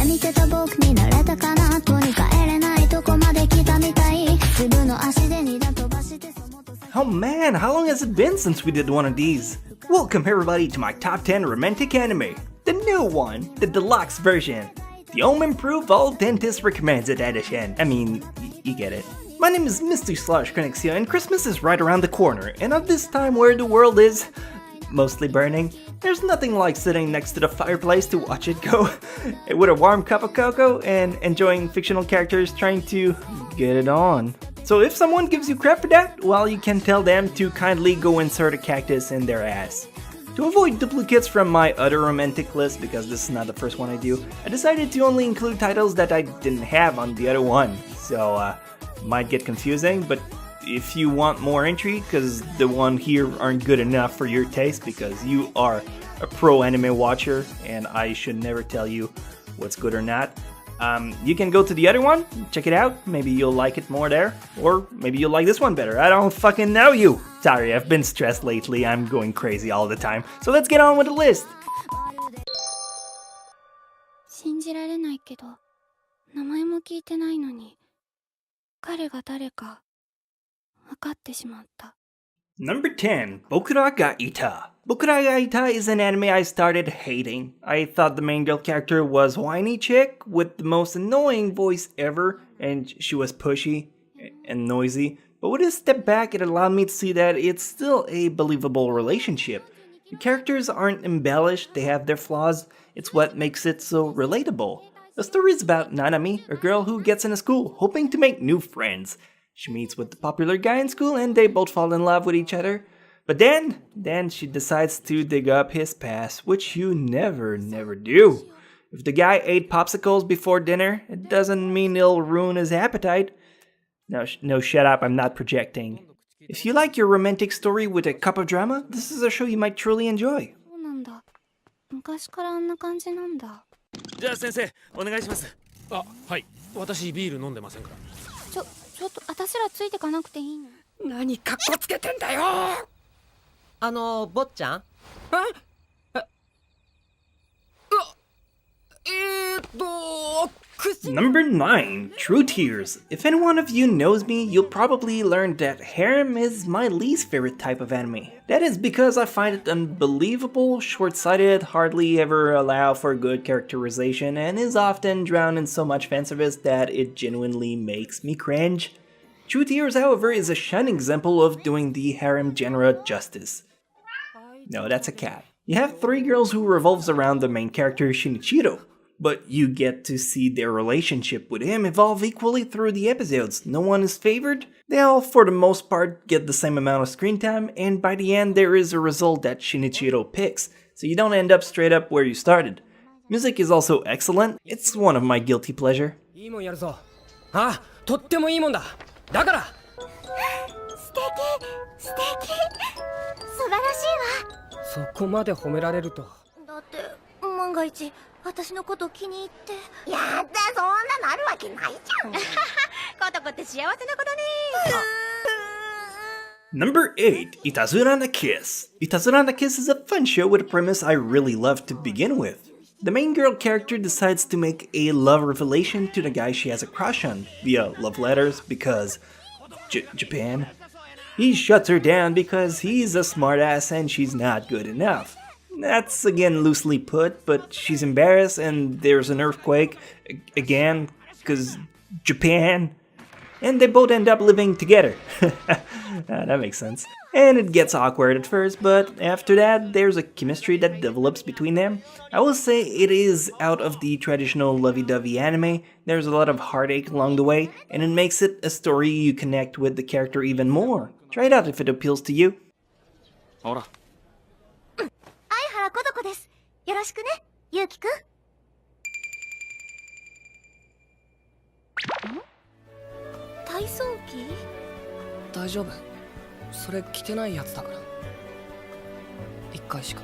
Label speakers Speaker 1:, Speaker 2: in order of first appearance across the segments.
Speaker 1: 見てた僕になれたかなとに帰れないとこまで来たみたい自分の足で二段飛ばして
Speaker 2: Oh man, how long has it been since we did one of these? Welcome everybody to my top 10 romantic anime. The new one, the deluxe version. The home improved all dentist recommended edition. I mean, you get it. My name is Mr. Slash Conexia and Christmas is right around the corner, and at this time where the world is mostly burning, there's nothing like sitting next to the fireplace to watch it go with a warm cup of cocoa and enjoying fictional characters trying to get it on. So if someone gives you crap for that, well, you can tell them to kindly go insert a cactus in their ass. To avoid duplicates from my other romantic list, because this is not the first one I do, I decided to only include titles that I didn't have on the other one. So, might get confusing, but if you want more entry, because the one here aren't good enough for your taste, because you are a pro anime watcher, and I should never tell you what's good or not, you can go to the other one, check it out, maybe you'll like it more there, or maybe you'll like this one better, I don't fucking know you! Sorry, I've been stressed lately, I'm going crazy all the time, so let's get on with the list!
Speaker 1: 信じられないけど、名前も聞いてないのに、彼が誰か分かってしまった。
Speaker 2: Number 10, Bokura ga Ita. Bokura ga Ita is an anime I started hating. I thought the main girl character was whiny chick with the most annoying voice ever, and she was pushy and noisy. But with a step back, it allowed me to see that it's still a believable relationship. The characters aren't embellished, they have their flaws. It's what makes it so relatable. The story is about Nanami, a girl who gets into school, hoping to make new friends. She meets with the popular guy in school and they both fall in love with each other. But then she decides to dig up his past, which you never do. If the guy ate popsicles before dinner, it doesn't mean it'll ruin his appetite. No, shut up, I'm not projecting. If you like your romantic story with a cup of drama, this is a show you might truly enjoy.
Speaker 1: そうなんだ。昔からあんな感じなんだ。
Speaker 3: じゃあ先生、お願いします。あ、はい。私ビール飲んでませんから。
Speaker 1: ちょっと私らついてかなくていいの？
Speaker 3: 何カッコつけてんだよ。
Speaker 4: 坊ちゃん？Number
Speaker 2: 9, True Tears. If any one of you knows me, you'll probably learn that harem is my least favorite type of anime. That is because I find it unbelievable, short-sighted, hardly ever allow for good characterization, and is often drowned in so much fanservice that it genuinely makes me cringe. True Tears, however, is a shining example of doing the harem genre justice. No, that's a cat. You have 3 girls who revolves around the main character Shinichiro, but you get to see their relationship with him evolve equally through the episodes. No one is favored, they all for the most part get the same amount of screen time, and by the end there is a result that Shinichiro picks, so you don't end up straight up where you started. Music is also excellent, it's one of my guilty pleasure.
Speaker 4: いいもんやるぞ。あ、とってもいいもんだ。だから。
Speaker 1: 素敵、素敵。素晴らしいわ。
Speaker 4: そこまで褒められると。
Speaker 1: だって万が一私のこと気に入って。
Speaker 5: やだ、そんなのあるわけないじゃん。
Speaker 1: ことこって幸せなことね。
Speaker 2: Number 8, Itazura na Kiss. Itazura na Kiss is a fun show with a premise I really love to begin with. The main girl character decides to make a love revelation to the guy she has a crush on via love letters because Japan. He shuts her down because he's a smartass and she's not good enough. That's again loosely put, but she's embarrassed and there's an earthquake again because Japan. And they both end up living together. That makes sense. And it gets awkward at first, but after that, there's a chemistry that develops between them. I will say it is out of the traditional lovey-dovey anime. There's a lot of heartache along the way, and it makes it a story you connect with the character even more. Try it out if it appeals to you.
Speaker 3: ほら。
Speaker 1: 相原ことこです。よろしくね、ゆうきくん。体操着？
Speaker 4: 大丈夫。それ着てないやつだから。1回しか。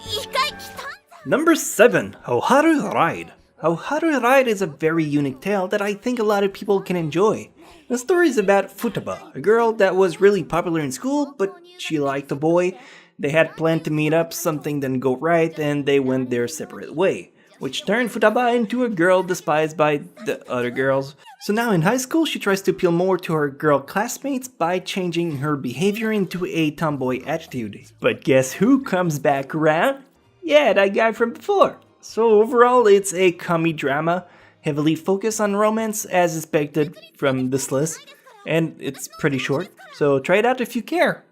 Speaker 1: 一回着たんだ。
Speaker 2: Number 7, Hoharu Ride. Hoharu Ride is a very unique tale that I think a lot of people can enjoy. The story is about Futaba, a girl that was really popular in school, but she liked a boy. They had planned to meet up, something didn't go right, and they went their separate way. which turned Futaba into a girl despised by the other girls. So now in high school, she tries to appeal more to her girl classmates by changing her behavior into a tomboy attitude. But guess who comes back around? Yeah, that guy from before. So overall, it's a comedy drama, heavily focused on romance as expected from this list, and it's pretty short, so try it out if you care.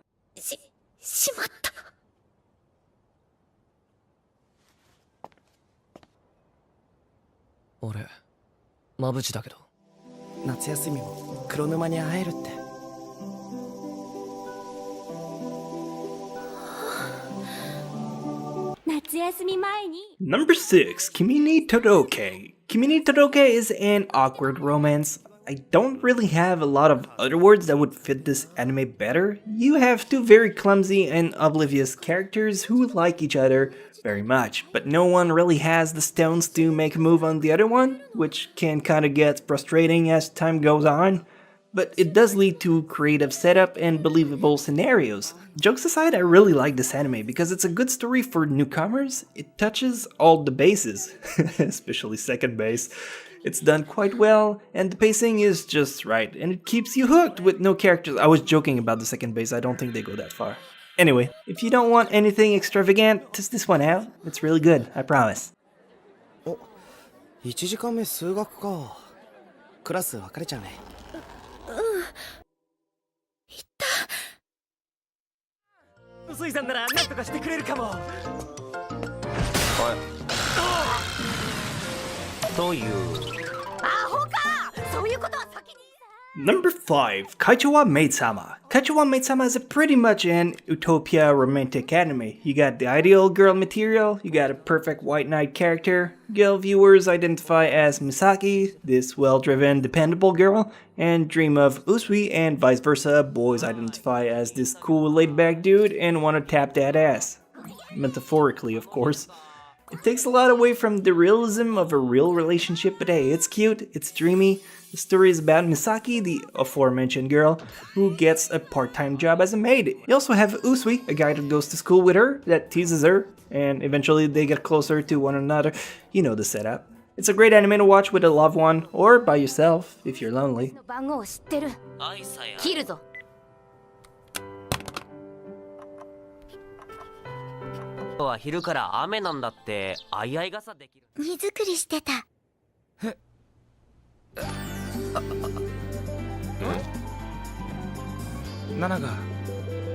Speaker 5: しまった。
Speaker 4: 俺マブチだけど。
Speaker 6: 夏休みも黒沼に会えるって。
Speaker 1: 夏休み前に
Speaker 2: Number 6, Kimi ni Todoroki. Kimi ni Todoroki is an awkward romance. I don't really have a lot of other words that would fit this anime better. You have two very clumsy and oblivious characters who like each other very much, but no one really has the stones to make a move on the other one, which can kinda get frustrating as time goes on. But it does lead to creative setup and believable scenarios. Jokes aside, I really like this anime because it's a good story for newcomers. It touches all the bases, especially second base. It's done quite well, and the pacing is just right, and it keeps you hooked with no characters. I was joking about the second base, I don't think they go that far. Anyway, if you don't want anything extravagant, test this one out. It's really good, I promise.
Speaker 6: お、1時間目数学か。クラス分かれちゃうね。
Speaker 3: 薄井さんなら何とかしてくれるかも。
Speaker 7: という。
Speaker 5: アホか。そういうことは先に。
Speaker 2: Number 5, Kaicho wa Maid-sama. Kaicho wa Maid-sama is a pretty much an utopia romantic anime. You got the ideal girl material, you got a perfect white knight character, girl viewers identify as Misaki, this well-driven, dependable girl, and dream of Usui, and vice versa, boys identify as this cool laid-back dude and want to tap that ass. Metaphorically, of course. It takes a lot away from the realism of a real relationship, but hey, it's cute, it's dreamy. The story is about Misaki, the aforementioned girl, who gets a part-time job as a maid. You also have Usui, a guy that goes to school with her, that teases her, and eventually they get closer to one another. You know the setup. It's a great anime to watch with a loved one, or by yourself, if you're lonely.
Speaker 5: 番号を知ってる。切るぞ。
Speaker 7: は昼から雨なんだって相合い傘できる。
Speaker 5: 荷造りしてた。
Speaker 3: ナナが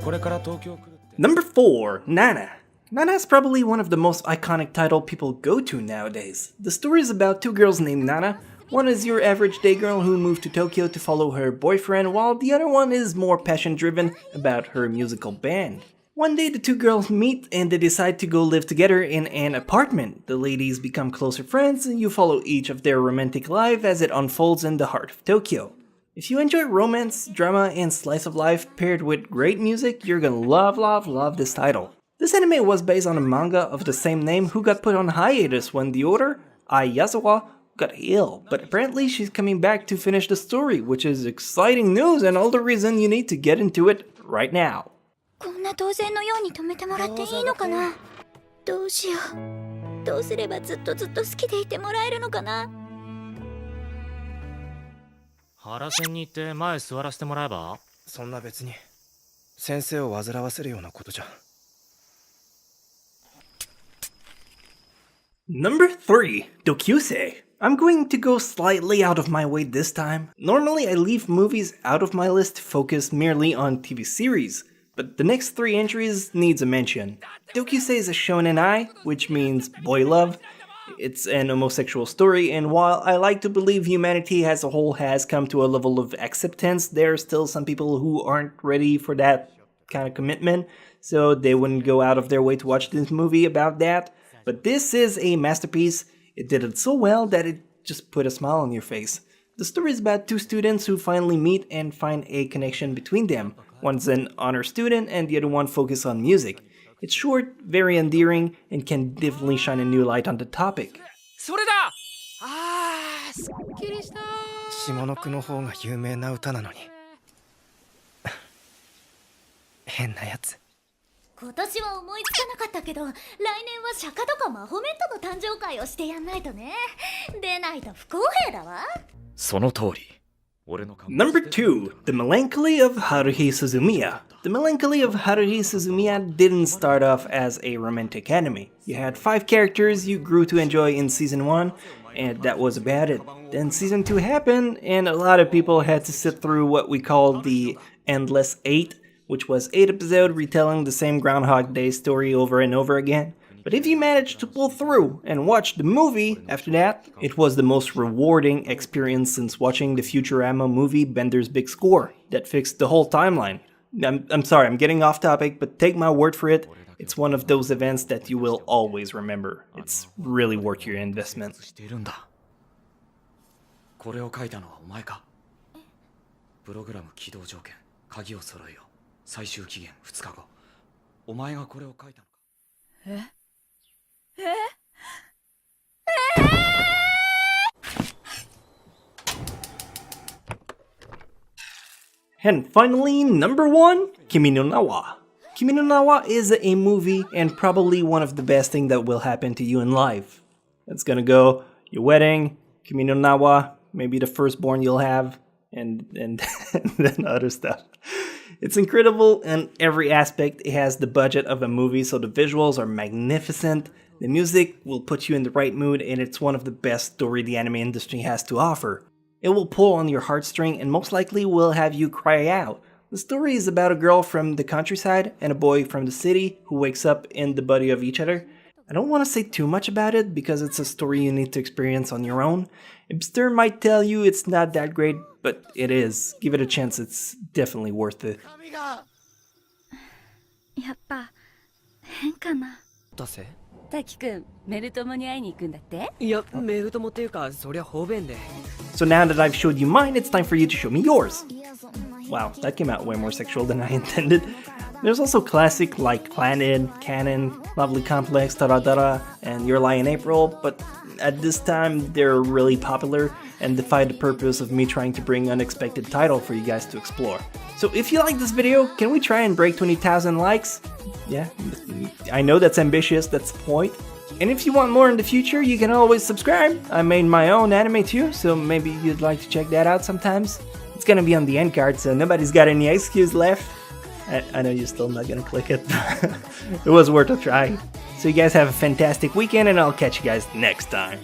Speaker 3: これから東京来るって。
Speaker 2: Number 4, Nana. Nana is probably one of the most iconic title people go to nowadays. The story is about two girls named Nana. One is your average day girl who moved to Tokyo to follow her boyfriend, while the other one is more passion-driven about her musical band. One day the two girls meet and they decide to go live together in an apartment. The ladies become closer friends and you follow each of their romantic life as it unfolds in the heart of Tokyo. If you enjoy romance, drama, and slice of life paired with great music, you're gonna love this title. This anime was based on a manga of the same name who got put on hiatus when the author, Ai Yazawa, got ill, but apparently she's coming back to finish the story, which is exciting news and all the reason you need to get into it right now.
Speaker 1: こんな当然のように止めてもらっていいのかな。どうしよう。どうすればずっと好きでいてもらえるのかな。
Speaker 3: 原線に行って前座らせてもらえば。
Speaker 6: そんな別に先生を煩わせるようなことじゃ。
Speaker 2: Number 3, Dokyusei. I'm going to go slightly out of my way this time. Normally I leave movies out of my list to focus merely on TV series, but the next 3 entries needs a mention. Dokyusei is a shonen ai, which means boy love. It's an homosexual story, and while I like to believe humanity as a whole has come to a level of acceptance, there are still some people who aren't ready for that kind of commitment, so they wouldn't go out of their way to watch this movie about that. But this is a masterpiece. It did it so well that it just put a smile on your face. The story is about 2 students who finally meet and find a connection between them. One's an honor student and the other one focuses on music. It's short, very endearing, and can definitely shine a new light on the topic.
Speaker 3: それだ。ああ、すっきりした。
Speaker 6: 下の句の方が有名な歌なのに。変なやつ。
Speaker 5: 今年は思いつかなかったけど、来年は釈迦とかマホメットの誕生会をしてやんないとね。でないと不公平だわ。
Speaker 3: その通り。俺の考え
Speaker 2: Number 2, The Melancholy of Haruhi Suzumiya. The Melancholy of Haruhi Suzumiya didn't start off as a romantic anime. You had 5 characters you grew to enjoy in Season 1, and that was about it. Then Season 2 happened, and a lot of people had to sit through what we called the Endless 8, which was 8 episodes retelling the same Groundhog Day story over and over again. But if you managed to pull through and watch the movie after that, it was the most rewarding experience since watching the Futurama movie Bender's Big Score that fixed the whole timeline. I'm sorry, I'm getting off topic, but take my word for it, it's one of those events that you will always remember. It's really worth your investment.
Speaker 3: しているんだ。これを書いたのはお前か。プログラム起動条件、鍵を揃えよう。最終期限2日後。お前がこれを書いたのか。
Speaker 2: And finally, number 1, Kimi no Nawa. Kimi no Nawa is a movie and probably one of the best things that will happen to you in life. It's gonna go your wedding, Kimi no Nawa, maybe the firstborn you'll have, and then other stuff. It's incredible in every aspect. It has the budget of a movie, so the visuals are magnificent. The music will put you in the right mood, and it's one of the best story the anime industry has to offer. It will pull on your heartstring and most likely will have you cry out. The story is about a girl from the countryside and a boy from the city who wakes up in the body of each other. I don't want to say too much about it because it's a story you need to experience on your own. Hipster might tell you it's not that great, but it is. Give it a chance, it's definitely worth it.
Speaker 1: やっぱ変かな。
Speaker 4: だせ
Speaker 8: 滝くん、メル友に会いに行くんだって？
Speaker 4: いや、メル友っていうか、そりゃ方便で。
Speaker 2: So now that I've showed you mine, it's time for you to show me yours. Wow, that came out way more sexual than I intended. There's also classic like Planet, Canon, Lovely Complex, Taradara, and Your Lie in April, but at this time they're really popular and defy the purpose of me trying to bring unexpected title for you guys to explore. So if you like this video, can we try and break 20,000 likes? Yeah, I know that's ambitious, that's the point. And if you want more in the future, you can always subscribe. I made my own anime too, so maybe you'd like to check that out sometimes. It's gonna be on the end card, so nobody's got any excuse left. I know you're still not gonna click it. It was worth a try. So you guys have a fantastic weekend, and I'll catch you guys next time.